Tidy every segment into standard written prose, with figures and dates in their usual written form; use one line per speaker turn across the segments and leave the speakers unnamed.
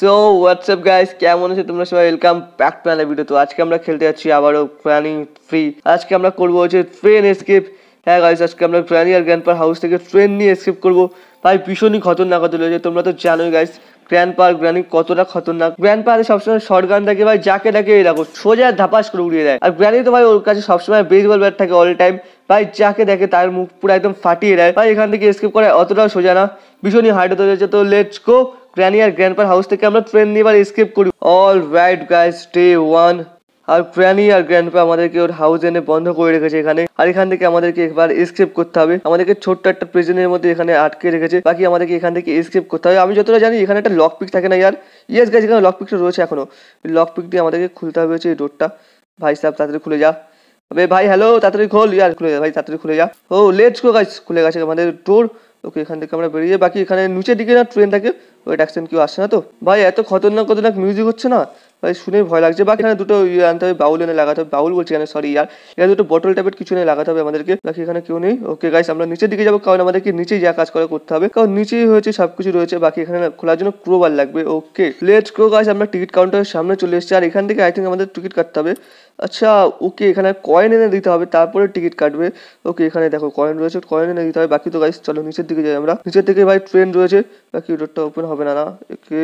So WhatsApp guys, কেমন আছো তোমরা সবাই? Welcome back to another video. তো আজকে আমরা খেলতে যাচ্ছি আবারও প্ল্যানিং ফ্রি। আজকে আমরা করবো হচ্ছে ট্রেন এসকেপ। হ্যাঁ গাইস, আজকে আমরা প্রাণী আর গ্র্যান্ডপার হাউস থেকে ট্রেন নিয়ে এসকেপ করবো। ভাই ভীষণই খতরনাক হতে চলেছে, তোমরা তো জানোই গাইস গ্র্যান্ডপা আর গ্র্যানি কতটা খতরনাক। গ্র্যান্ডপা সবসময় শর্ট গান থাকে ভাই, যাকে ডাকে এরকম সোজা ধাপাস করে উড়িয়ে দেয়। আর গ্র্যানি তো ভাই ওর কাছে সবসময় বেসবল ব্যাট থাকে অল টাইম, ভাই যাকে দেখে তার মুখ পুরো একদম ফাটিয়ে দেয়। ভাই এখান থেকে এসকেপ করা অতটাও সোজা না, ভীষণই হার্ড হতে চলেছে। তো লেটস গো, গ্র্যানি আর গ্র্যান্ডপার হাউস থেকে আমরা ট্রেন নিয়ে এবার এসকেপ করি। All right guys, day 1। আর গ্র্যানি আর গ্র্যান্ডপা আমাদেরকে ওর হাউস এনে বন্ধ করে রেখেছে এখানে। আর এখান থেকে আমাদেরকে এবার এসকেপ করতে হবে। আমাদেরকে ছোট্ট একটা প্রিজনের মধ্যে এখানে আটকে রেখেছে, বাকি আমাদেরকে এখান থেকে এসকেপ করতে হবে। আমি যতটা জানি এখানে একটা লক পিক থাকে না ইয়ার? ইয়েস গাইস, এখানে লক পিকটা রয়েছে এখনো। লক পিক দিয়ে আমাদেরকে খুলতে হবে হচ্ছে এই ডোরটা। ভাই সাহেব তাড়াতাড়ি খুলে যা। আবে ভাই হ্যালো, তাড়াতাড়ি খোল ইয়ার, খুলে যা ভাই, তাড়াতাড়ি খুলে যা। ও লেটস গো গাইস, খুলে গেছে আমাদের ডোর। ওকে, এখান থেকে আমরা বেরিয়ে বাকি এখানে নিচের দিকে না ট্রেন থাকে, ওই অ্যাক্সিডেন্ট কেউ আসছে না তো? ভাই এত খতরনাক মিউজিক হচ্ছে না ভাই, শুনেই ভয় লাগছে। বাকি এখানে দুটো ইয়ে আনতে হবে, বাউল এনে লাগাতে হবে। বাউল বলছি এখানে, সরি ইয়ার, এখানে দুটো বটল টাইপের কিছু এনে লাগাতে হবে আমাদেরকে। বাকি এখানে কেউ নেই। ওকে গাইস, আমরা নিচের দিকে যাবো, কারণ আমাদেরকে নিচেই যা কাজ করতে হবে, কারণ নিচেই হয়েছে সবকিছু রয়েছে। বাকি এখানে খোলার জন্য ক্রোবার লাগবে। ওকে লেটস গো গাইস, আমরা টিকিট কাউন্টারের সামনে চলে এসেছি। আর এখান থেকে আই থিঙ্ক আমাদের টিকিট কাটতে হবে। আচ্ছা ওকে, এখানে কয়েন এনে দিতে হবে, তারপরে টিকিট কাটবে। ওকে এখানে দেখো কয়েন রয়েছে, কয়েন এনে দিতে হবে। বাকি তো গাইস চলো নিচের দিকে যাই আমরা। নিচের দিকে ভাই ট্রেন রয়েছে, বাকি ডোরটা ওপেন হবে না। ওকে,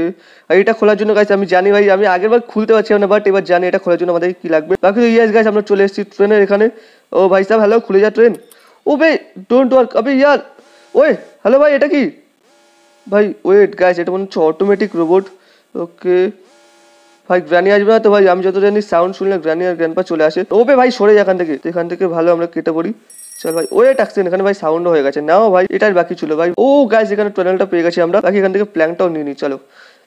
আর এটা খোলার জন্য গাইস আমি জানি ভাই, আমি আগের বার খুলতে পারছিলাম না, বাট এবার জানি এটা খোলার জন্য আমাদের কি লাগবে। বাকি তো ইয়েস গাইস, আমরা চলে এসেছি ট্রেনের এখানে। ও ভাই সাহেব হ্যালো, খুলে যা ট্রেন। ও ভাই ডোন্ট ওয়ার্ক আবে ইয়ার। ওয়ে হ্যালো ভাই, এটা কি ভাই? ওয়েট গাইস, এটা মনে হচ্ছে অটোমেটিক রোবট। ওকে ভাই গ্র্যানি আসবে না তো? ভাই আমি যত জানি সাউন্ড শুনলে গ্র্যানি আর গ্র্যান্ডপা চলে আসে। ওবে ভাই সরে যা এখান থেকে, এখান থেকে ভালো আমরা কেটে পড়ি। চল ভাই, ওয়ে টাক্সিন এখানে ভাই সাউন্ডও হয়ে গেছে। নাও ভাই, এটাই বাকি ছিল ভাই। ও গাইস, এখানে টানেলটা পেয়ে গেছি আমরা। বাকি এখান থেকে প্ল্যাঙ্কটাও নিয়ে নিই চলো।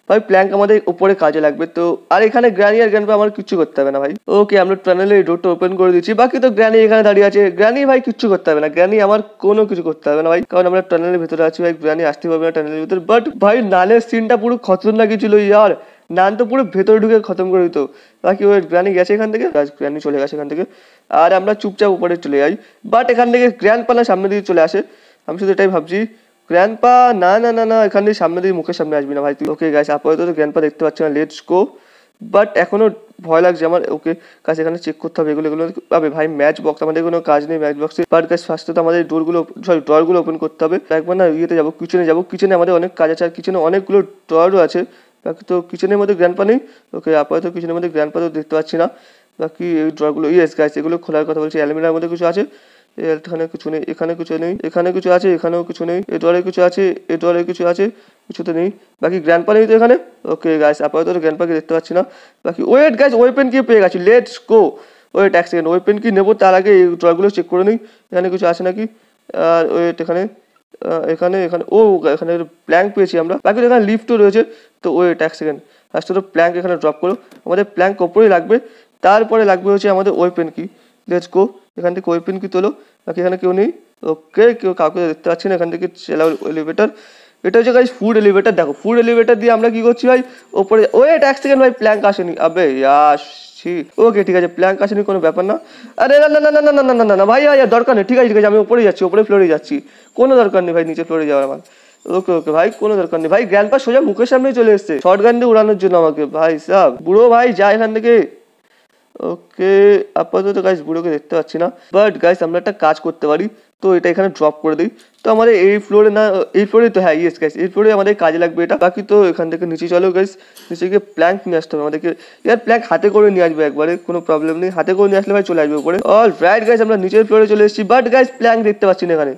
ভাই প্ল্যাঙ্ক আমাদের উপরে কাজে লাগবে তো। আর এখানে গ্র্যানি আর গ্র্যান্ডপা আমার কিচ্ছু করতে হবে না ভাই। ওকে, আমরা টানেলে ডোরটা ওপেন করে দিচ্ছি। বাকি তো গ্র্যানি এখানে দাঁড়িয়ে আছে। গ্র্যানি ভাই কিচ্ছু করতে হবে না, গ্র্যানি আমার কোনো কিছু করতে হবে না ভাই, কারণ আমরা টানেলের ভিতরে আছি ভাই। গ্র্যানি আসতে পারবে না টানেলের ভিতরে। বাট ভাই নালের সিনটা পুরো খতরনাক ছিল ইয়ার, নান তো পুরো ভেতরে ঢুকে খতম করে দিত। বাকি ওই গ্র্যানি গেছে এখান থেকে, গ্র্যানি চলে গেছে এখান থেকে। আর আমরা চুপচাপ উপরে চলে যাই। বাট এখান থেকে গ্র্যান্ডপা না সামনে দিয়ে চলে আসে, আমি শুধু এটাই ভাবছি। গ্র্যান্ডপা না না না না, এখান থেকে সামনে দিয়ে মুখের সামনে আসবি না ভাই তুই। ওকে গাইস, আপাতত তো গ্র্যান্ডপা দেখতে পাচ্ছি না, লেটস গো। বাট এখনো ভয় লাগছে আমার। ওকে কাজ এখানে চেক করতে হবে এগুলো পাবে ভাই। ম্যাচ বক্স, আমাদের কোনো কাজ নেই ম্যাচ বক্সে। বাট গাইস ফার্স্টে তো আমাদের ড্রয়ারগুলো ওপেন করতে হবে। একবার না ইয়েতে যাবো, কিচেনে যাবো। কিচেনে আমাদের অনেক কাজ আছে, আর কিচেনে অনেকগুলো ড্রয়ারও আছে। বাকি তো কিচেনের মধ্যে গ্র্যান্ডপা নেই। ওকে আপাতত কিচেনের মধ্যে গ্র্যান্ডপা তো দেখতে পাচ্ছি না। বাকি এই ড্রয়ারগুলো, ইয়েস গাইস এগুলো খোলার কথা বলছি। অ্যালুমিনিয়ামের মধ্যে কিছু আছে, এখানে কিছু নেই, এখানে কিছু নেই, এখানে কিছু আছে, এখানেও কিছু নেই। এই ড্রয়ারে কিছু আছে, এই ড্রয়ারে কিছু আছে, কিছু তো নেই। বাকি গ্র্যান্ডপা নেই তো এখানে। ওকে গাইস, আপাতত গ্র্যান্ডপাকে দেখতে পাচ্ছি না। বাকি ওয়েট গাইস, ওয়েপেন কি পেয়ে গেছি, লেটস গো। ওয়েট এক সেকেন্ড, ওয়েপেন কি নেবো তার আগে এই ড্রয়ারগুলো চেক করে নিই, এখানে কিছু আছে নাকি। আর ওয়েট এখানে এখানে এখানে ও এখানে প্ল্যাঙ্ক পেয়েছি আমরা। বাকি এখানে লিফটও রয়েছে। তো ওয়েট এক সেকেন্ড, ফার্স্ট তো প্ল্যাঙ্ক এখানে ড্রপ করো। আমাদের প্ল্যাঙ্ক ওপরেই লাগবে, তারপরে লাগবে হচ্ছে আমাদের ওয়েপেন কি। লেটস গো, এখান থেকে ওয়েপেন কি তোলো। বাকি এখানে কেউ নেই। ওকে, কেউ কাউকে দেখতে পাচ্ছি না। এখান থেকে চালাও এলিভেটার। এটা হচ্ছে গাইস ফুড এলিভেটার। দেখো ফুড এলিভেটার দিয়ে আমরা কি করছি ভাই, ওপরে। ওয়েট এক সেকেন্ড ভাই, প্ল্যাঙ্ক আসেনি। আবে ইয়াসি। ওকে ঠিক আছে, প্ল্যাঙ্ক আসেনি, কোনো ব্যাপার না। আরে না না না না না না না না না ভাই, দরকার নেই। ঠিক আছে ঠিক আছে, আমি উপরে যাচ্ছি, উপরে ফ্লোরে যাচ্ছি। কোনো দরকার নেই ভাই নিচে ফ্লোরে যাওয়ার আমার। ওকে ওকে ভাই, কোনো দরকার নেই ভাই। গ্র্যান্ডপা সোজা মুখের সামনেই চলে এসছে শর্ট গান দিয়ে উড়ানোর জন্য আমাকে। ভাই সাব বুড়ো ভাই যা এখান থেকে। ওকে আপাতত গাইস বুড়োকে দেখতে পাচ্ছি না। বাট গাইস আমরা একটা কাজ করতে পারি, তো এটা এখানে ড্রপ করে দিই। তো আমাদের এই ফ্লোরে না, এই ফ্লোরে তো, হ্যাঁ ইয়েস গাইস এই ফ্লোরে আমাদের কাজে লাগবে এটা। বাকি তো এখান থেকে নিচে চলো গাইস, নিচে গিয়ে প্ল্যাঙ্ক নিয়ে আসতে হবে আমাদেরকে। ইয়ার প্ল্যাঙ্ক হাতে করে নিয়ে আসবে একবারে, কোনো প্রবলেম নেই, হাতে করে নিয়ে আসলে ভাই চলে আসবে উপরে। অল রাইট গাইস, আমরা নিচের ফ্লোরে চলে এসেছি। বাট গাইস প্ল্যাঙ্ক দেখতে পাচ্ছি না এখানে।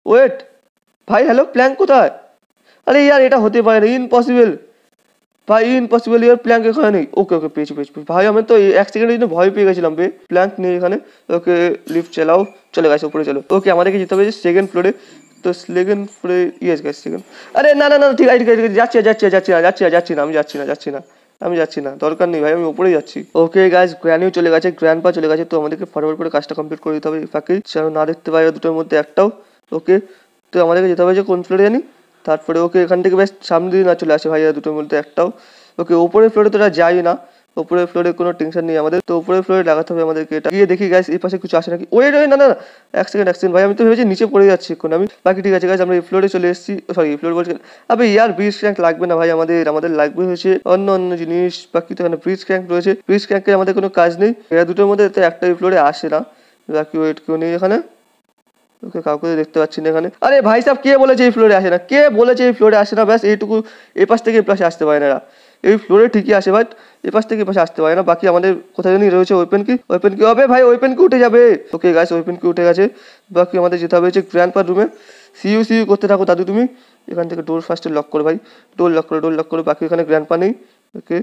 ওয়েট ভাই হ্যালো, প্ল্যাঙ্ক কোথায়? আরে ইয়ার এটা হতে পারে না, ইম্পসিবল ভাই, ইম্পসিবল। ইয়ার প্ল্যাঙ্ক এখানে নেই। ওকে ওকে পেয়েছি পেয়েছি ভাই, আমি তো এক সেকেন্ডের জন্য ভয় পেয়ে গেছিলাম বে। প্ল্যাঙ্ক নেই এখানে। ওকে লিফট চালাও, চলে গেছে উপরে চলো। ওকে আমাদেরকে যেতে হবে সেকেন্ড ফ্লোরে। তো সেকেন্ড ফ্লোরে ইয়েস গেছে সেকেন্ড। আরে না না না ঠিক আছে ঠিক আছে, যাচ্ছি যাচ্ছি যাচ্ছি না যাচ্ছি না যাচ্ছি না, আমি যাচ্ছি না যাচ্ছি না, আমি যাচ্ছি না, দরকার নেই ভাই, আমি উপরেই যাচ্ছি। ওকে গাইস, গ্র্যানিও চলে গেছে, গ্র্যান্ডপা চলে গেছে। তো আমাদেরকে ফরওয়ার্ড করে কাজটা কমপ্লিট করে দিতে হবে ফাঁকে, যেন না দেখতে পাই দুটোর মধ্যে একটাও। ওকে তো আমাদেরকে যেতে হবে যে কোন ফ্লোরে জানি, তারপরে ওকে এখান থেকে বেশ সামনে দিয়ে না চলে আসে ভাই দুটোর মধ্যে একটাও। ওকে ওপরের ফ্লোরে তো যাই না, উপরের ফ্লোরে কোনো টেনশন নেই আমাদের। তো উপরের ফ্লোরে লাগাতে হবে আমাদেরকে এটা। গিয়ে দেখি গাইস এই পাশে কিছু আসে নাকি। ওয়েট ওয়েট, না না এক সেকেন্ড ভাই, আমি তো ভেবেছি নিচে পড়ে যাচ্ছি এখন আমি। বাকি ঠিক আছে গাইস, আমরা এই ফ্লোরে চলে এসেছি। সরি এই ফ্লোর বলছি, আবে ইয়ার ব্রিজ ক্র্যাঙ্ক লাগবে না ভাই আমাদের লাগবে হচ্ছে অন্য জিনিস। বাকি তো এখানে ব্রিজ ক্র্যাঙ্ক রয়েছে, ব্রিজ ক্র্যাঙ্কের আমাদের কোনো কাজ নেই। এরা দুটোর মধ্যে তো একটা এই ফ্লোরে আসে না। বাকি ওয়েট কেউ নেই এখানে, ওকে কাউকে দেখতে পাচ্ছি না এখানে। আরে ভাই সাহেব, কে বলেছে এই ফ্লোরে আসে না, কে বলেছে এই ফ্লোরে আসে না? ব্যাস এইটুকু, এই পাশ থেকে এই পাশে আসতে পারে না এরা। এই ফ্লোরে ঠিকই আসে বাট এই পাশ থেকে এই পাশে আসতে পারে না। বাকি আমাদের কোথায় জানি রয়েছে ওপেন কি হবে ভাই, ওপেন কি উঠে যাবে। ওকে গাইস, ওপেন কি উঠে গেছে। বাকি আমাদের যেতে হবে হচ্ছে গ্র্যান্ডপার রুমে। সিইউ করতে থাকো দাদু তুমি। এখান থেকে ডোর ফার্স্টে লক করো ভাই, ডোর লক করো। বাকি এখানে গ্র্যান্ডপা নেই। ওকে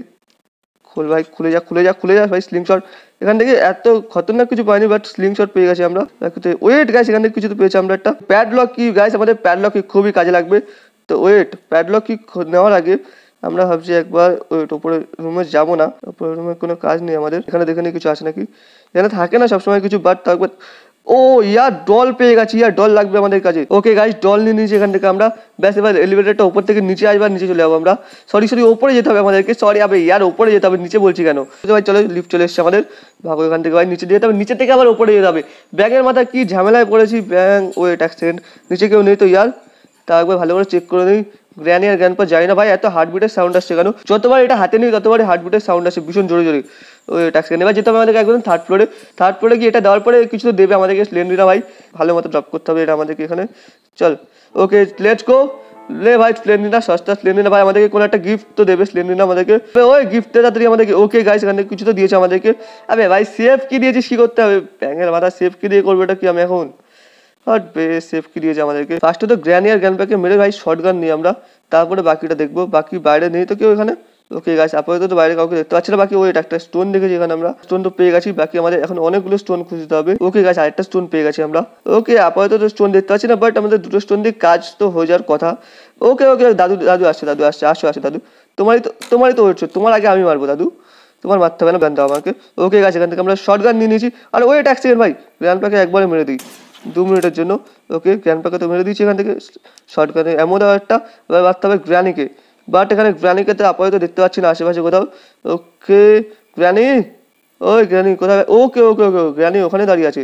খোল ভাই, খুলে যা ভাই। স্লিং শট এখান থেকে এত খতরনাক কিছু পাইনি, বাট স্লিং শট পেয়ে গেছি আমরা। ওয়েট গাইস, এখান থেকে কিছু তো পেয়েছি আমরা একটা প্যাডলক কি গাইস, আমাদের প্যাডলক কি খুবই কাজে লাগবে। তো ওয়েট, প্যাডলক কি নেওয়ার আগে আমরা ভাবছি একবার ওয়েট উপরে রুমে যাবো না, উপরে রুমে কোনো কাজ নেই আমাদের। এখানে দেখে নিই কিছু আছে নাকি। এখানে থাকে না সবসময় কিছু, বাট একবার ও ইয়ার ডল পেয়ে গেছি, ইয়ার ডল লাগবে আমাদের কাছে। ওকে গাইস, ডল নিয়ে নিয়েছি এখান থেকে আমরা। ব্যাস এবার এলিভেটরটা উপর থেকে নিচে আসবার, নিচে চলে যাবো আমরা। সরি ওপরে যেতে হবে আমাদেরকে, সরি আবে ইয়ার ওপরে যেতে হবে, নিচে বলছি কেন ভাই। চলো লিফট চলে এসছে আমাদের, ভাগো এখান থেকে ভাই। নিচে যেতে হবে, নিচে থেকে আবার উপরে যেতে হবে। ব্যাগের মাথা কি ঝামেলায় পড়েছি ব্যাং। ওয়েট এক সেকেন্ড, নিচে কেউ নেই তো ইয়ার, তা একবার ভালো করে চেক করে নিই। গ্র্যানি আর গ্র্যান্ডপা যাই না ভাই, এত হার্টবিটের সাউন্ড আসছে কেন? যতবার এটা হাতে নিই ততবারই হার্টবিটের সাউন্ড আসে ভীষণ জোরে। ওই ট্যাক্স এবার যেতে হবে আমাদেরকে একদম থার্ড ফ্লোরে গিয়ে এটা দেওয়ার পরে কিছু তো দেবে আমাদেরকে স্প্লেন্ডিনা ভাই, ভালো মতো ড্রপ করতে হবে এটা আমাদেরকে এখানে। চল ওকে লেটস গো। লে ভাই স্প্লেন্ডিনা, সস্তা স্প্লেন্ডিনা ভাই, আমাদেরকে কোনো একটা গিফট তো দেবে স্প্লেন্ডিনা আমাদেরকে। ওই গিফটটা তাড়াতাড়ি আমাদেরকে। ওকে গাইস, এখান থেকে কিছু তো দিয়েছে আমাদেরকে। আবে ভাই সেফ কি দিয়েছিস, কি করতে হবে? ব্যাঙের মাথা, সেফ কি দিয়ে করবো এটা কি আমি এখন? আর বেশ সেফ কি দিয়েছে আমাদেরকে। ফার্স্টে তো গ্র্যানি আর গ্র্যান্ডপাকে মেরে ভাই শর্টগান নিই আমরা, তারপরে বাকিটা দেখবো। বাকি বাইরে নেই তো কেউ এখানে। ওকে গাইস, আপাতত তো বাইরে কাউকে দেখতে পাচ্ছি না। বাকি ওই একটা স্টোন দেখেছি এখানে আমরা, স্টোন তো পেয়ে গেছি। বাকি আমাদের এখন অনেকগুলো স্টোন খুঁজতে হবে। ওকে গাইস, আরেকটা স্টোন পেয়ে গেছি আমরা। ওকে আপাতত তো স্টোন দেখতে পাচ্ছি না, বাট আমাদের দুটো স্টোন দিয়ে কাজ তো হয়ে যাওয়ার কথা। ওকে দাদু আসছে আসো দাদু। তোমারই তো হচ্ছে, তোমার আগে আমি মারবো দাদু, তোমার মারতে হবে না, ব্যান দাও আমাকে। ওকে গাইস, এখান থেকে আমরা শর্টগান নিয়ে নিয়েছি। আর ওয়েট এক সেকেন্ড ভাই, গ্র্যান্ডপাকে একবারে মেরে দিই 2 মিনিটের জন্য। ওকে গ্র্যান্ডপাকে তো মেরে দিয়েছি এখান থেকে শর্টগানে। এমন একটা এবার মারতে হবে গ্র্যানিকে, বাট এখানে গ্র্যানিকে তো আপাতত দেখতে পাচ্ছি না আশেপাশে কোথাও। ওকে গ্র্যানি, ওই গ্র্যানি কোথায়? ওকে গ্র্যানি ওখানে দাঁড়িয়ে আছে।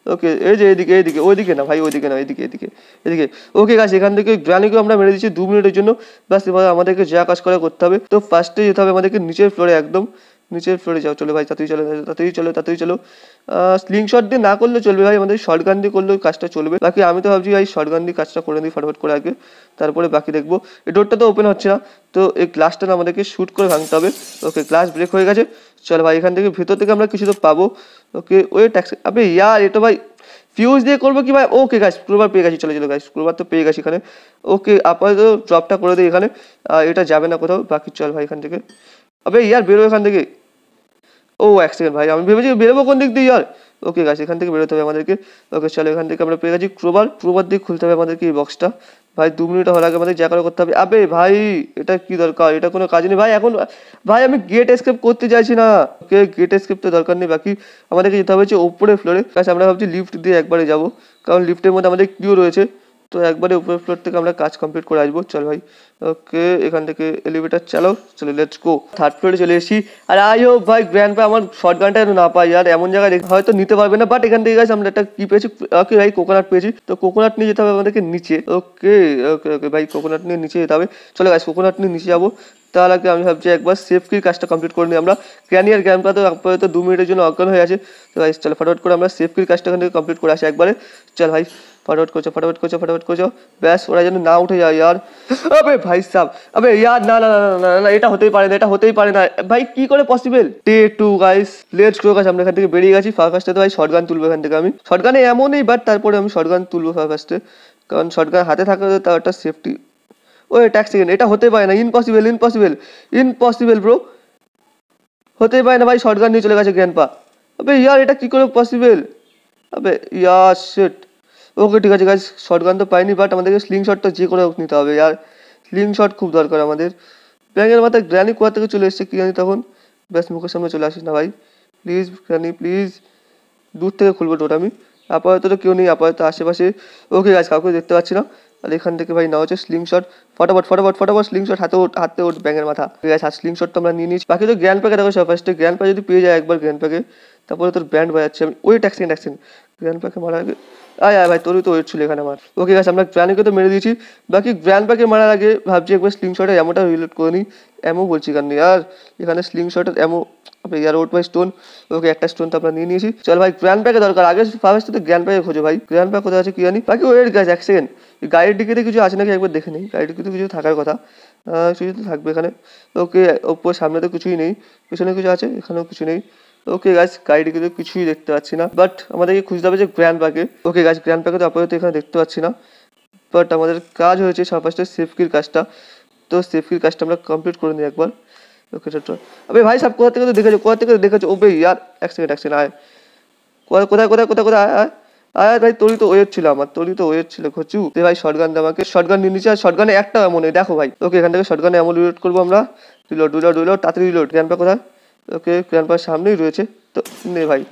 ওকে এই যে এইদিকে ওইদিকে না ভাই, ওইদিকে না এদিকে। ওকে গাছ, এখান থেকে গ্র্যানিকেও আমরা মেরে দিচ্ছি 2 মিনিটের জন্য। ব্যাস এবার আমাদেরকে যা কাজ করতে হবে। তো ফার্স্টে যেতে হবে আমাদেরকে নিচের ফ্লোরে, একদম নিচের ফ্লোরে যাও। চলো ভাই তাড়াতাড়ি চলো। স্লিং শট দিয়ে না করলে চলবে ভাই, আমাদের শর্টগান দিয়ে করলেও কাজটা চলবে। বাকি আমি তো ভাবছি ভাই শর্টগান দিয়ে কাজটা করে দিই ফটাফট করে আগে, তারপরে বাকি দেখবো। এই ডোরটা তো ওপেন হচ্ছে না, তো এই গ্লাসটা না আমাদেরকে শুট করে ভাঙতে হবে। ওকে গ্লাস ব্রেক হয়ে গেছে। চলো ভাই, এখান থেকে ভিতর থেকে আমরা কিছু তো পাবো। ওকে ওই ট্যাক্সি, আবে ইয়ার এটা ভাই ফিউজ দিয়ে করবো কি ভাই? ওকে গাইস, স্ক্রুবার পেয়ে গেছি। চলো গাইস, স্ক্রুবার তো পেয়ে গেছি এখানে। ওকে আপাতত ড্রপটা করে দিই এখানে, এটা যাবে না কোথাও। বাকি চল ভাই এখান থেকে, আবে ইয়ার বেরো এখান থেকে। ও এক সেকেন্ড ভাই, আমি ভেবেছি বেরোবো কোন দিক দিয়ে ইয়ার। ওকে গাছ, এখান থেকে বেরোতে হবে আমাদেরকে। ওকে চলো, এখান থেকে আমরা পেয়ে গেছি ক্রোবার দিয়ে খুলতে হবে আমাদেরকে এই বক্সটা। ভাই 2 মিনিট হওয়ার আগে আমাদের যা করতে হবে। আবে ভাই এটা কি দরকার, এটা কোনো কাজ নেই ভাই এখন। ভাই আমি গেট এসকেপ করতে চাইছি না। ওকে গেট এসকেপ তো দরকার নেই। বাকি আমাদেরকে যেতে হবে হচ্ছে ওপরে ফ্লোরে। গাছ আমরা ভাবছি লিফট দিয়ে একবারে যাবো, কারণ লিফটের মধ্যে আমাদের কিউ রয়েছে। তো একবারে উপরের ফ্লোর থেকে আমরা কাজ কমপ্লিট করে আসবো। চল ভাই ওকে, এখান থেকে এলিভেটার চালাও। চলো লেটস গো। থার্ড ফ্লোরে চলে এসেছি। আর আই হোপ ভাই গ্র্যান্ডপা আমার শর্টগানটা না পাই, আর এমন জায়গায় হয়তো নিতে পারবে না। বাট এখান থেকে গাছ আমরা একটা কি পেয়েছি, ওকে ভাই কোকোনাট পেয়েছি। তো কোকোনাট নিয়ে যেতে হবে আমাদেরকে নিচে। ওকে ভাই কোকোনাট নিয়ে নিচে যেতে হবে। চলো গাছ, কোকোনাট নিয়ে নিচে যাবো। তার আগে আমি ভাবছি একবার সেফকির কাজটা কমপ্লিট করে নিই আমরা। গ্র্যানি আর গ্র্যান্ডপা তো আপাতত 2 মিনিটের জন্য অজ্ঞান হয়ে আছে। তো ভাই চলো ফটাফট করে আমরা সেফকির কাজটা এখান থেকে কমপ্লিট করে আসি একবারে। চল ভাই ফটাফট করছো। ব্যাস ওরা যেন না উঠে যায় ইয়ার। আবে ভাই সাব, আবে ইয়ার না এটা হতেই পারে না ভাই, কি করে possible? Day 2 guys, let's go guys. আমরা এখান থেকে বেরিয়ে গেছি। ফার্স্টে তো ভাই শর্টগান তুলবো এখান থেকে আমি। শর্টগানে এমনই, বাট তারপরে আমি শর্টগান তুলবো ফার্স্টে, কারণ শর্টগান হাতে থাকলে তার একটা সেফটি। ওই ট্যাক্স সেকেন্ড, এটা হতে পারে না, ইম্পসিবল ব্রো, হতেই পারে না ভাই। শর্টগান নিয়ে চলে গেছে গ্র্যান্ডপা। আবে ইয়ার এটা কি করে পসিবল? আবে ইয়ার শিট। ওকে ঠিক আছে গাইস, শর্টগান তো পাইনি, বাট আমাদেরকে স্লিং শটটা যে করে নিতে হবে ইয়ার। স্লিং শট খুব দরকার আমাদের। ব্যাঙের মাথায় গ্র্যানি কোথা থেকে চলে এসছে কি জানি তখন। ব্যাস মুখের সামনে চলে আসিস না ভাই প্লিজ, গ্র্যানি প্লিজ। দূর থেকে খুলবো ডোর আমি। আপাতত তো কেউ নেই আপাতত আশেপাশে। ওকে গাইস, কাউকে দেখতে পাচ্ছি না। আর এখান থেকে ভাই নেওয়া হচ্ছে স্লিং শট। ফটাফট ফটাফট ফটাফট স্লিং শট, হাতে ওঠ ব্যাঙের মাথা। ঠিক আছে, আর স্লিং শট তো আমরা নিয়ে নিয়েছি। বাকি তো গ্র্যান্ড প্যাকে দেখো, ফার্স্টে গ্র্যান্ড প্যাক যদি পেয়ে যায় একবার গ্র্যান্ড প্যাকে, তারপরে তোর ব্যান্ড বাজাচ্ছে। আমি ওয়েট এক সেকেন্ড গ্র্যান্ড প্যাকে মারার আগে আয় ভাই, তোরই তো ওয়েট ছিল এখানে আমার। ওকে গাছ, আমরা গ্র্যান্ডকে তো মেরে দিয়েছি। বাকি গ্র্যান্ড প্যাকে মারার আগে ভাবছি একবার স্লিং শটের অ্যামোটা রিলোড করে নিই। অ্যামো বলছি কেন আর এখানে স্লিং শটের অ্যামো ইয়ার ওট ভাই স্টোন। ওকে, একটা স্টোন তো আমরা নিয়ে নিয়েছি। চল ভাই, গ্র্যান্ড প্যাকে দরকার। আগে ফার্স্ট তো গ্র্যান্ড প্যাকে খোঁজো ভাই, গ্র্যান্ড প্যাক কোথায় আছে কি জানি। বাকি ওয়েট গাছ এক সেকেন্ড, গাড়ির ডিকিতে কিছু আছে নাকি একবার দেখে নিই। গাড়ির ডিকিতে কিছু থাকার কথা, কিছু তো থাকবে এখানে। ওকে, ওপর সামনে তো কিছুই নেই, পিছনে কিছু আছে, এখানেও কিছু নেই। ওকে গাছ, গাড়িটি কিন্তু কিছুই দেখতে পাচ্ছি না, বাট আমাদেরকে খুঁজতে হবে যে গ্র্যান্ড প্যাকে। ওকে গাছ, গ্র্যান্ড প্যাকে তো আপাতত এখানে দেখতে পাচ্ছি না, বাট আমাদের কাজ হয়েছে ফার্স্টে সেফকির কাজটা। তো সেফকির কাজটা আমরা কমপ্লিট করে নিই একবার। ওকে চল। আবে ভাই সাহেব, কোথা থেকে তো দেখেছো, কোথা থেকে দেখেছো? ও ভাই ইয়ার এক সেকেন্ড আয়। কোথায় কোথায় কোথায় কোথায় আয় আয় ভাই, তোরই তো ওয়েট ছিল আমার, তোরই তো ওয়েট ছিল খচু। দে ভাই শটগান দে আমাকে, শটগান নিয়ে নিচ্ছে। আর শটগানে একটা এমন নেই, দেখো ভাই। ওকে, এখান থেকে শটগানে এমন রিলোড করবো আমরা। রিলোড তাড়াতাড়ি রিলোড। গ্র্যান্ড প্যাক কোথায়? ওকে, গ্র্যান্ড প্যাক সামনেই রয়েছে। তো নে ভাই,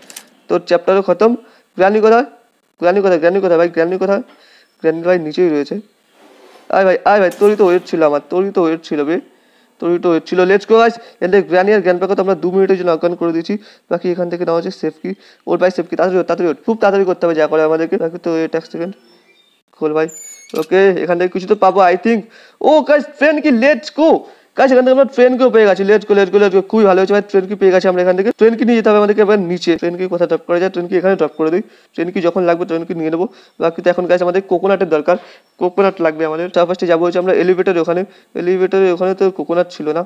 তোর চ্যাপ্টারও খতম। গ্র্যানি কোথায় ভাই? গ্র্যানি ভাই নিচেই রয়েছে। আয় ভাই, তোরই তো ওয়েট ছিল আমার, তোরই তো ওয়েট ছিল। Let's go guys. And granny আর গ্র্যান্ড প্যাকে তো আমরা 2 মিনিটের জন্য অজ্ঞান করে দিয়েছি। বাকি এখান থেকে নেওয়া হচ্ছে সেফকি। ওর ভাই সেফকি, তাড়াতাড়ি খুব তাড়াতাড়ি করতে হবে যা করে আমাদেরকে। বাকি তো ওয়েট এক সেকেন্ড, খোল ভাই। ওকে, এখান থেকে কিছু তো পাবো I think. Oh guys, train কি, লেটস গো গাইস। এখান থেকে আমরা ট্রেনকেও পেয়ে গেছি। Let's go. খুবই ভালো হয়েছে ভাই, ট্রেন কি পেয়ে গেছি আমরা। এখান থেকে ট্রেন কি নিয়ে যেতে হবে আমাদেরকে এবার নিচে। ট্রেন কি কোথায় ড্রপ করা যায়? ট্রেন কি এখানে ড্রপ করে দিই। ট্রেন কি যখন লাগবে ট্রেন কি নিয়ে নেবো। বাকি তো এখন গাইস আমাদের কোকোনাটের দরকার, কোকোনাট লাগবে আমাদের। তার ফার্স্টে যাবো হচ্ছে আমরা এলিভেটরের ওখানে তো কোকোনাট ছিল না।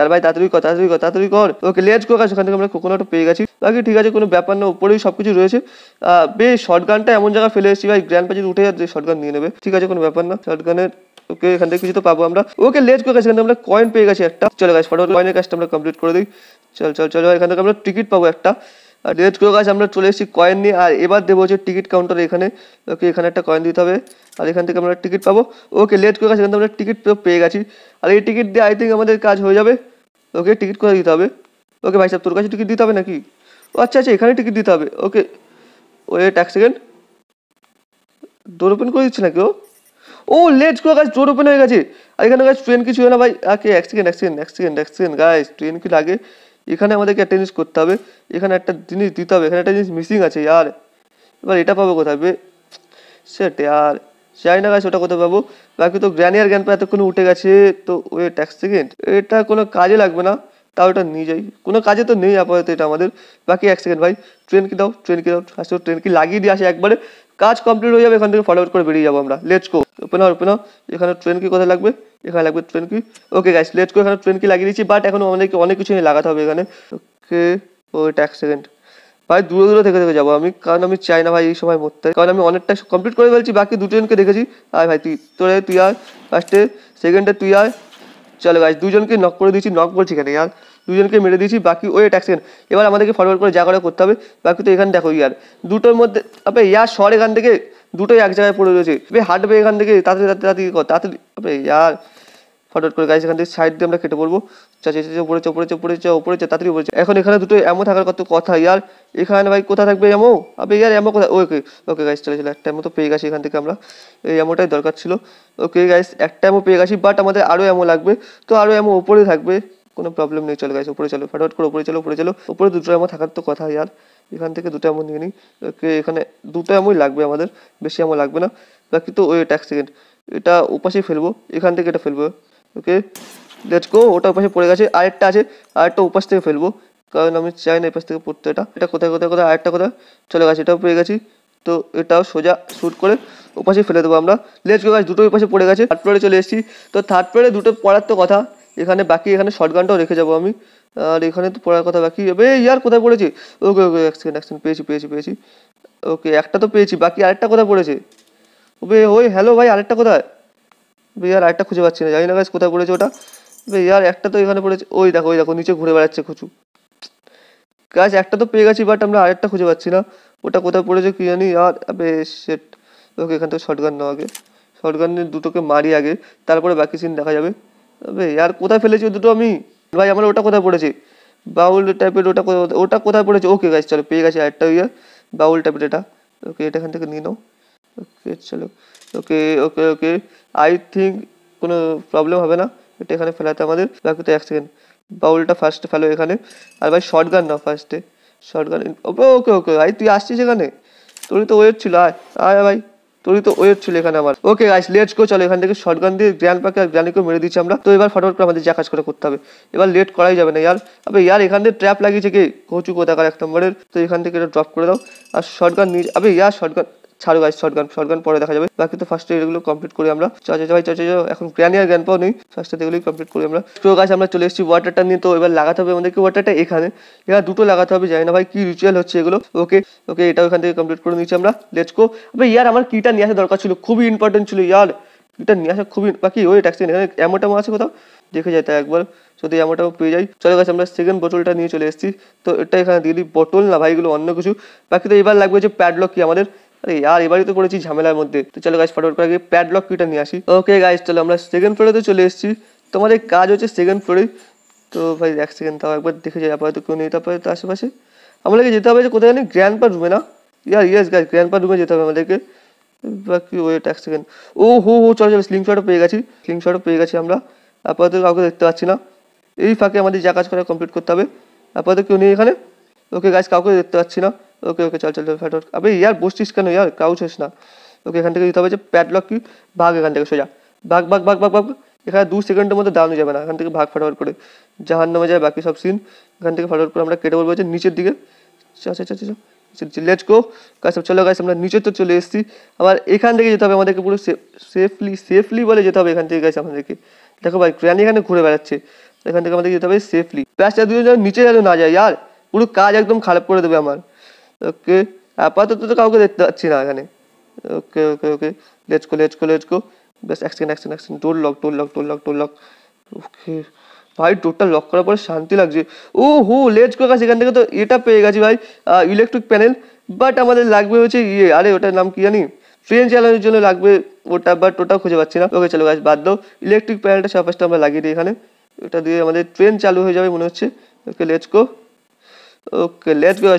আর ভাই তাড়াতাড়ি কর। ওকে লেটস গো গাইস, ওখান থেকে আমরা কোকোনাটও পেয়ে গেছি। বাকি ঠিক আছে, কোনো ব্যাপার না, উপরেই সবকিছু রয়েছে। বেশ, শর্টগানটা এমন জায়গায় ফেলে এসেছি ভাই, গ্র্যান্ড প্যাচ উঠে যাচ্ছে, শর্টগান নিয়ে নেবে। ঠিক আছে, কোনো ব্যাপার না, শর্টগানের। ওকে, এখান থেকে কিছু তো পাবো আমরা। ওকে লেটস গো গাইস, এখান থেকে আমরা কয়েন পেয়ে গেছি একটা। চলো গাইস, ফটোফট কয়েনের কাজটা আমরা কমপ্লিট করে দিই। চল এখান থেকে আমরা টিকিট পাবো একটা। আর লেটস গো গাইস, আমরা চলে এসেছি কয়েন নিয়ে। আর এবার দেবো হচ্ছে টিকিট কাউন্টার এখানে। ওকে, এখানে একটা কয়েন দিতে হবে, আর এখান থেকে আমরা টিকিট পাবো। ওকে লেটস গো গাইস, এখান থেকে আমরা টিকিট পেয়ে গেছি। আর এই টিকিট দিয়ে আই থিঙ্ক আমাদের কাজ হয়ে যাবে। ওকে, টিকিট কোথায় দিতে হবে? ওকে ভাই সাহেব, তোর কাছে টিকিট দিতে হবে নাকি? ও আচ্ছা, এখানে টিকিট দিতে হবে। ওকে ওয়েট এক সেকেন্ড, ডোর ওপেন করে দিচ্ছে নাকি ও let's go guys, door open হয়ে গেছে। আর এখানে গাইস ট্রেন কিছু হয় না ভাই। ওকে এক সেকেন্ড গাইস, ট্রেন কি লাগে? এখানে আমাদেরকে একটা জিনিস করতে হবে, এখানে একটা জিনিস দিতে হবে, এখানে একটা জিনিস মিসিং আছে ইয়ার। এবার এটা পাবো কোথায় বে? সেট ইয়ার, যাই না গাইস, ওটা কোথায় পাবো? বাকি তো গ্র্যানি আর গ্র্যান্ডপা এতক্ষণ উঠে গেছে। তো ওয়েট এক সেকেন্ড, এটা কোনো কাজে লাগবে না, তাও এটা নিয়ে যাই। কোনো কাজে তো নেই আপাতত এটা আমাদের। বাকি এক সেকেন্ড ভাই, ট্রেন কি দাও আসলে ট্রেন কি লাগিয়ে দিয়ে আসে একবারে, কাজ কমপ্লিট হয়ে যাবে। এখান থেকে ফটাফট করে বেরিয়ে যাবো আমরা। Let's go. ওপেন এখানে ট্রেন কি কোথায় লাগবে? এখানে লাগবে ট্রেন কি। Okay guys, let's go. এখানে ট্রেন কি লাগিয়ে দিচ্ছি, বাট এখন আমাদেরকে অনেক কিছু নিয়ে লাগাতে হবে এখানে। ওকে ওয়েট এক সেকেন্ড ভাই, দূরে থেকে যাবো আমি, কারণ আমি চাই না ভাই এই সময় মরতে, কারণ আমি অনেকটা কমপ্লিট করে ফেলছি। বাকি দুজনকে দেখেছি। আয় ভাই, তুই আয় ফার্স্টে, সেকেন্ডে তুই আয়। চলো গাইস, দুজনকে নক করে দিয়েছি, নক বলছি কেন ইয়ার, দুজনকে মেরে দিয়েছি। বাকি ওয়েট এক সেকেন্ড, এবার আমাদেরকে ফরওয়ার্ড করে যা করে করতে হবে। বাকি তো এখানে দেখো ইয়ার, দুটোর মধ্যে আবে ইয়ার শর এখান থেকে দুটোই এক জায়গায় পড়ে রয়েছে। হাঁটবে এখান থেকে, তাড়াতাড়ি আবে ইয়ার ফটোট করে গাইস, এখান থেকে সাইড দিয়ে আমরা কেটে পড়বো। উপরে তাড়াতাড়ি পড়েছে। এখন এখানে দুটো এমো থাকার কত কথা ইয়ার। এখানে ভাই কোথায় থাকবে এমো? আবে ইয়ার এমো কোথায়? ওকে গাইস, চলে একটা এমো তো পেয়ে গেছি এখান থেকে আমরা, এই এমোটাই দরকার ছিল। ওকে গাইস, একটা এমো পেয়ে গেছি, বাট আমাদের আরও এমো লাগবে। তো আরও এমো উপরে থাকবে, কোনো প্রবলেম নেই। চলো গাইস, উপরে চলো, ফটাফট করে উপরে চলো। উপরে দুটো এমো থাকার তো কথা ইয়ার, এখান থেকে দুটো এমো নিয়ে নিই। ওকে, এখানে দুটো এমোই লাগবে আমাদের, বেশি এমো লাগবে না। বাকি তো ওয়েট এক সেকেন্ড, এটা ওপাশেই ফেলবো, এখান থেকে এটা ফেলবো। Okay let's go. ওটা ওপাশে পড়ে গেছে, আরেকটা আছে, আরেকটা ওপাশ থেকে ফেলবো, কারণ আমি চাই না এপাশ থেকে পড়তে। এটা কোথায় আরেকটা কোথায়? চলে গেছে, এটাও পেয়ে গেছি। তো এটাও সোজা শ্যুট করে ওপাশে ফেলে দেবো আমরা। লেটস গো গাইস, দুটো ওপাশে পড়ে গেছে। থার্ড ফ্লোরে চলে এসেছি। তো থার্ড ফ্লোরে দুটো পড়ার তো কথা এখানে, বাকি এখানে শর্টগানটাও রেখে যাবো আমি। আর এখানে তো পড়ার কথা বাকি। এবে ইয়ার কোথায় পড়েছে? ওকে এক সেকেন্ড পেয়েছি। ওকে একটা তো পেয়েছি, বাকি আরেকটা কোথায় পড়েছে? ওবে ওই হ্যালো ভাই, আরেকটা কোথায়? ইয়ার আরেকটা খুঁজে পাচ্ছি না, জানি না গাইস কোথায় পড়েছে ওটা। ইয়ার একটা তো এখানে পড়েছে, ওই দেখো নিচে ঘুরে বেড়াচ্ছে খুচু গাছ। একটা তো পেয়ে গেছি, বাট আমরা আরেকটা খুঁজে পাচ্ছি না, ওটা কোথায় পড়েছে কি জানি। আর আবে সেট। ওকে, এখান থেকে শর্টগান নাও আগে, শর্টগান নিয়ে দুটোকে মারি আগে, তারপরে বাকি সিন দেখা যাবে। আবে ইয়ার কোথায় ফেলেছি দুটো আমি? ভাই আমার ওটা কোথায় পড়েছে? বাউল টাইপের ওটা কোথায় পড়েছে? ওকে গাইস, চলো পেয়ে গেছি আরেকটা বাউল টাইপের এটা। ওকে, এটা এখান থেকে নিয়ে নাও। ওকে চলো, ওকে ওকে ওকে, আই থিঙ্ক কোনো প্রবলেম হবে না এটা এখানে ফেলাতে আমাদের। বাকি তো 1 সেকেন্ড, বাউলটা ফার্স্টে ফেলো এখানে। আর ভাই শর্ট গান নাও ফার্স্টে, শর্ট গান। ওকে ওকে ওকে ভাই তুই আসছিস এখানে, তোরই তো ওয়েট ছিল, আয় আয় ভাই, তোরই তো ওয়েট ছিল এখানে আমার। ওকে গাইস লেটস গো, চলো এখান থেকে শর্ট গান দিয়ে গ্র্যান্ডপাকে আর গ্র্যানিকেও মেরে দিচ্ছি আমরা। তো এবার ফটাফট করে আমাদের যা কাজ করে করতে হবে, এবার লেট করাই যাবে না ইয়ার। আবে ইয়ার এখান থেকে ট্র্যাপ লাগিয়েছে কে, কচু কোথাকার 1 নম্বরের। তো এখান থেকে এটা ড্রপ করে দাও আর শর্ট গান নিয়ে, আবে ইয়ার শর্ট গান ছাড়ো গাইস, শর্ট গান পরে দেখা যাবে। বাকি তো ফার্স্টে এগুলো কমপ্লিট করি আমরা। ভাই এখন গ্র্যানি আর গ্র্যান্ডপাও নেই, ফার্স্টে এগুলোই কমপ্লিট করি আমরা। তো গাইস আমরা চলে এসেছি ওয়াটারটা নিয়ে। তো এবার লাগাতে হবে আমাদেরকে ওয়াটারটা এখানে, এখানে দুটো লাগাতে হবে, জানি না ভাই কি রিচুয়াল হচ্ছে এগুলো। ওকে ওকে এটাও এখান থেকে কমপ্লিট করে নিচ্ছি আমরা, লেটস গো। আবে ইয়ার আমার কিটা নিয়ে আসা দরকার ছিল, খুবই ইম্পর্টেন্ট ছিল ইয়ার, কিটা নিয়ে আসা খুবই। বাকি ওই ট্যাক্সি এখানে অ্যামোটামো আছে কোথাও, দেখে যেতে একবার যদি অ্যামোটামো পেয়ে যাই। চলে গেছে আমরা সেকেন্ড বোতলটা নিয়ে চলে এসেছি। তো এটা এখানে দিয়ে দিই, বোতল না ভাই এগুলো অন্য কিছু। বাকি তো এবার লাগবে যে প্যাডলক কি আমাদের, আরে यार এবারই তো পড়েছি ঝামেলার মধ্যে। তো চলো গাইস ফটাফট করে আগে প্যাডলক কিটা নিয়ে আসি। ওকে গাইস চলো আমরা সেকেন্ড ফ্লোরে চলে এসেছি, তোমাদের কাজ হচ্ছে সেকেন্ড ফ্লোরে। তো ভাই 1 সেকেন্ড তাও একবার দেখে যাই আপাতত কেউ নেই, তারপরে তো আশেপাশে আমাদেরকে যেতে হবে যে কোথায় জানি গ্র্যান্ডপা রুমে না ইয়ার, ইয়েস গাইস গ্র্যান্ডপা রুমে যেতে হবে আমাদেরকে। বাকি ওয়েট 1 সেকেন্ড, ও হো হো চলো চলো স্লিংশটও পেয়ে গেছি, স্লিংশটও পেয়ে গেছি আমরা। আপাতত কাউকে দেখতে পাচ্ছি না, এই ফাঁকে আমাদের যা কাজ করা কমপ্লিট করতে হবে। আপাতত কেউ নেই এখানে। ওকে গাইস কাউকে দেখতে পাচ্ছি না। ওকে ওকে চল চল ফটাফট, আবে ইয়ার বসছিস কেন ইয়ার, ক্রাউচ হোস না। ওকে এখান থেকে দিতে হবে যে প্যাডলক কি, ভাগ এখান থেকে সোজা, ভাগ ভাগ ভাগ ভাগ ভাগ। এখানে 2 সেকেন্ডের মধ্যে দাঁড়ানো যাবে না, এখান থেকে ভাগ ফটাফট করে, জাহান নামে যায় বাকি সব সিন। এখান থেকে ফটাফট করে আমরা কেটে বলবো যে নিচের দিকে, লেটস গো গাইস। চলো গাইস আমরা নিচে তো চলে এসেছি, আবার এখান থেকে যেতে হবে আমাদেরকে পুরো সেফলি বলে যেতে হবে এখান থেকে গাইস আমাদেরকে। দেখো ভাই গ্র্যানি এখানে ঘুরে বেড়াচ্ছে, এখান থেকে আমাদেরকে যেতে হবে সেফলি। প্যাচটা দুজন নিচে যেন না যায় ইয়ার, পুরো কাজ একদম খারাপ করে দেবে আমার। ওকে আপাতত তো কাউকে দেখতে পাচ্ছি না এখানে। ওকে ওকে ওকে লেটস গো ব্যাস 1 সেকেন্ড, ডোর লক। ওকে ভাই ডোরটা লক করার পরে শান্তি লাগছে। ও হো লেটস গো গাইস, এখান থেকে তো এটা পেয়ে গেছি ভাই, ইলেকট্রিক প্যানেল। বাট আমাদের লাগবে হচ্ছে ইয়ে, আরে ওটার নাম কি জানি, ট্রেন চালানোর জন্য লাগবে ওটা, বাট ওটাও খুঁজে পাচ্ছি না। ওকে চলো গাইস বাদ দাও, ইলেকট্রিক প্যানেলটা সাপোজটা আমরা লাগিয়ে দিই এখানে, এটা দিয়ে আমাদের ট্রেন চালু হয়ে যাবে মনে হচ্ছে। ওকে লেটস গো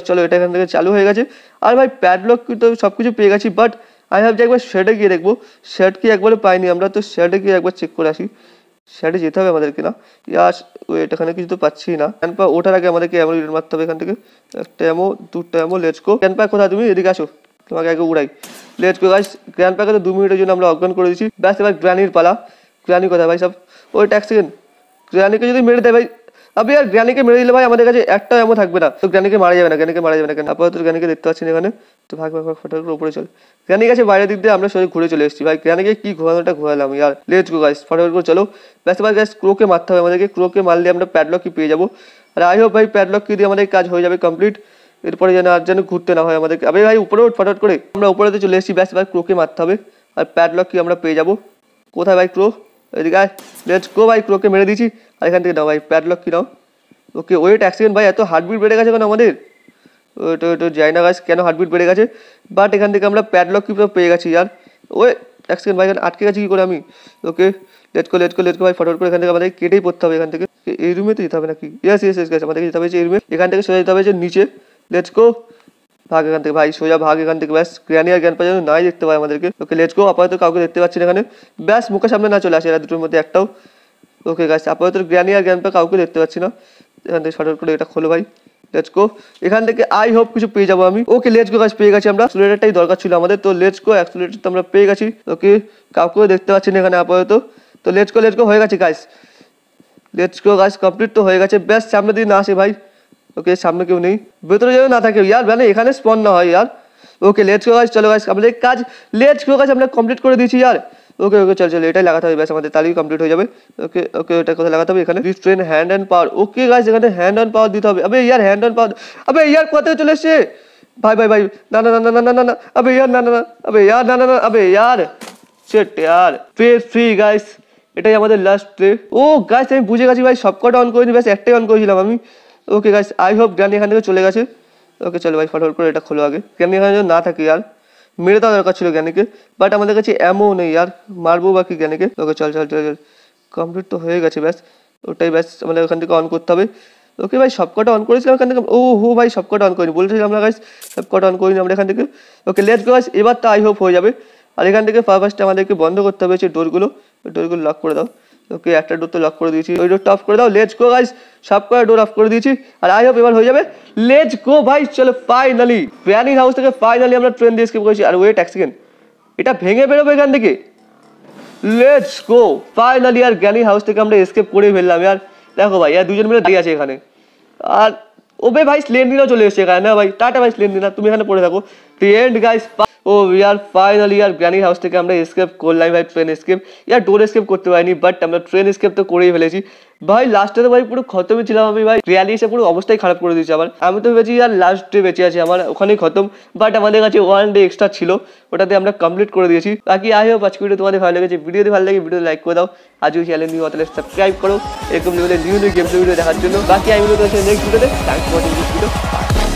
চলো এটা এখান থেকে চালু হয়ে গেছে। আর ভাই প্যাডলক তো সব কিছু পেয়ে গেছি, বাট আই হ্যাভ যে একবার শেডে গিয়ে দেখবো, শেড কি একবারে পাইনি আমরা, তো শেডে গিয়ে একবার চেক করে আসি। শেডে যেতে হবে আমাদেরকে না ইয়ার, ওয়েট এখানে কিছু তো পাচ্ছি না। ক্যানপা ওঠার আগে আমাদেরকে এমন রিটার্ন মারতে হবে এখান থেকে, একটা এমো দুটো এমো। লেটস গো ক্যানপা কোথায় তুমি, এদিকে আসো, তোমাকে আগে উড়াই। লেটস গো গাইস, গ্র্যান্ডপাকে তো 2 মিনিটের জন্য আমরা অজ্ঞান করে দিচ্ছি। ব্যাস এবার গ্র্যানির পালা। গ্র্যানি কোথায় ভাই সব, ওয়েট 1 সেকেন্ড, গ্র্যানিকে যদি মেরে দেয় ভাই, আবে यार গ্র্যানিকে মেরে দিলে ভাই আমাদের কাছে একটা এমন থাকবে না। তো গ্র্যানিকে মারা যাবে না, কেন আপাতত গ্র্যানিকে দেখতে পাচ্ছি না এখানে। তো ভাগ ফটাফট উপরে চল, গ্র্যানি কাছে বাইরের দিক দিয়ে আমরা সোজা ঘুরে চলে এসেছি ভাই। গ্র্যানিকে কি ঘোরালাম ইয়ার। লেটস গো গাইস ফটাফট করে চলো। ব্যাস এবার গাইস ক্রোকে মারতে হবে আমাদেরকে, ক্রোকে মারলে আমরা প্যাডলক কি পেয়ে যাবো। আর আই হোপ ভাই প্যাডলক কি দিয়ে আমাদের কাজ হয়ে যাবে কমপ্লিট, এরপরে যেন ঘুরতে না হয় আমাদেরকে। আবে ভাই উপরে উঠ ফটাফট করে, আমরা উপরেতে চলে এসেছি। ব্যাস এবার ক্রোকে মারতে হবে আর প্যাডলক কি আমরা পেয়ে যাবো। কোথায় ভাই ক্রো, এদিকে আয়। লেটস গো ভাই ক্রোকে মেরে দিয়েছি, আর এখান থেকে নাও ভাই প্যাডলক কি নাও। ওকে ওয়েট 1 সেকেন্ড ভাই, এত হার্টবিট বেড়ে গেছে কেন আমাদের, ওটা যাই না গাছ কেন হার্টবিট বেড়ে গেছে। বাট এখান থেকে আমরা প্যাডলক কি পেয়ে গেছি ইয়ার। ওয়ে 1 সেকেন্ড ভাই, এখানে আটকে গেছি কি করে আমি। ওকে লেটস গো ভাই ফটাফট করে এখান থেকে আমাদের কেটেই পড়তে হবে এখান থেকে। এই রুমে তো যেতে হবে নাকি, ইয়েস গাছ আমাদেরকে যেতে হবে এই রুমে। এখান থেকে সোজা যেতে হবে যে নিচে। লেটস গো ভাগ এখান থেকে ভাই, সোজা ভাগ এখান থেকে। ব্যাস গ্র্যানি আর গ্র্যান্ডপা যেন নাই দেখতে পায় আমাদেরকে। ওকে লেটস গো, আপাতত কাউকে দেখতে পাচ্ছি না এখানে। ব্যাস মুখের সামনে না চলে আসে এরা দুটোর মধ্যে একটাও। ওকে গাছ আপাতত গ্র্যানি আর গ্র্যান্ডপা কাউকে দেখতে পাচ্ছি না। এখান থেকে শর্ট করে এটা খোলো ভাই, লেটস গো। এখান থেকে আই হোপ কিছু পেয়ে যাবো আমি। ওকে লেটস গো গাইস, পেয়ে গেছি আমরা, অ্যাক্সিলারেটরটাই দরকার ছিল আমাদের। তো লেটস গো, অ্যাক্সিলারেটর তো আমরা পেয়ে গেছি। ওকে কাউকেও দেখতে পাচ্ছি না এখানে আপাতত। তো লেটস গো হয়ে গেছে guys, let's go guys complete তো হয়ে গেছে। ব্যাস সামনে দিয়ে না আসে ভাই। ওকে সামনে কেউ নেই, ভেতরে যেন না থাকে ইয়ার, মানে এখানে স্পন না হয় ইয়ার। ওকে লেটস গো গাইস, চলো গাইস আমাদের কাজ লেটস গো গাইস আমরা কমপ্লিট করে দিয়েছি ইয়ার। ওকে চল এটাই লাগাতে হবে, ব্যাস আমাদের তাহলেই কমপ্লিট হয়ে যাবে। ওকে এটা কোথায় লাগাতে হবে, এখানে restrain hand and power. Okay guys এখানে হ্যান্ড অ্যান্ড পাওয়ার দিতে হবে। আবে ইয়ার হ্যান্ড অ্যান্ড পাওয়ার, আবে ইয়ার কোথা থেকে চলে এসছে ভাই না আবে ইয়ার আবে ইয়ার শিট ইয়ার। ফ্রি গাইস, এটাই আমাদের লাস্ট প্লে। ও গাইস আমি বুঝে গেছি ভাই, সবকটা অন করিনি, ব্যাস একটাই অন করেছিলাম আমি। Okay guys I hope granny এখান থেকে চলে গেছে। ওকে চলো ভাই ফটাফট করে এটা খোলো আগে, গ্র্যানি এখানে না থাকে ইয়ার, মেরে দেওয়া দরকার ছিল জ্ঞানীকে। বাট আমাদের কাছে এমও নেই ইয়ার, মারবো বাকি জ্ঞানীকে। ওকে চল কমপ্লিট তো হয়ে গেছে। ব্যাস ওটাই, ব্যাস আমাদের ওখান থেকে অন করতে হবে। ওকে ভাই সবকটা অন করেছিলাম এখান থেকে। ও হো ভাই সবকটা অন করিনি, বলছিলাম আমরা গাইস সবকটা অন করিনি আমরা এখান থেকে। ওকে লেটস গো গাইস, এবার তো আই হোপ হয়ে যাবে। আর এখান থেকে ফার্স্টে আমাদেরকে বন্ধ করতে হবে ডোরগুলো লক করে দাও। ওকে একটা ডোর তো লক করে দিয়েছি, ওই ডোরটা অফ করে দাও। লেটস গো গাইস, সবকটা ডোর অফ করে দিয়েছি আর আই হোপ এবার হয়ে যাবে। লেটস গো ভাই, চলো ফাইনালি গ্র্যানি হাউস থেকে ফাইনালি আমরা ট্রেন দিয়ে এসকেপ করেছি। আর ওয়েট এক সেকেন্ড, এটা ভেঙে বেরোবে এখান থেকে। লেটস গো ফাইনালি আর গ্র্যানি হাউস থেকে আমরা এসকেপ করে ফেললাম। আর দেখো ভাই আর দুজন মিলে দাঁড়িয়ে আছে এখানে। আর ওবে ভাই স্লেন্ডিনাও চলে এসেছে এখানে না ভাই। টাটা ভাই স্লেন্ডিনা, তুমি এখানে পড়ে থাকো। The end guys, oh we are finally আর গ্র্যানি হাউস থেকে আমরা এসকেপ করলাম ভাই, ট্রেন এসকেপ। ইয়ার ডোর এসকেপ করতে পারিনি, বাট আমরা ট্রেন এসকেপ তো করেই ফেলেছি ভাই। লাস্টে তো ভাই পুরো খতমই ছিলাম আমি ভাই, রিয়ালি এসে পুরো অবস্থাই খারাপ করে দিয়েছে আমার। আমি তো ভেবেছি আর লাস্ট ডে বেঁচে আছে আমার, ওখানেই খতম। বাট আমাদের কাছে 1 ডে এক্সট্রা ছিল, ওটাতে আমরা কমপ্লিট করে দিয়েছি। বাকি আই হোপ আজকে ভিডিও তোমাদের ভালো লেগেছে। ভিডিওতে ভালো লাগে ভিডিও লাইক করে দাও। আজও চ্যানেল নিউ তাহলে সাবস্ক্রাইব করো এরকম নিউ গেম ভিডিও দেখার জন্য। বাকি আমি ভিডিও নেক্সট ভিডিওতে। Thanks for watching this video.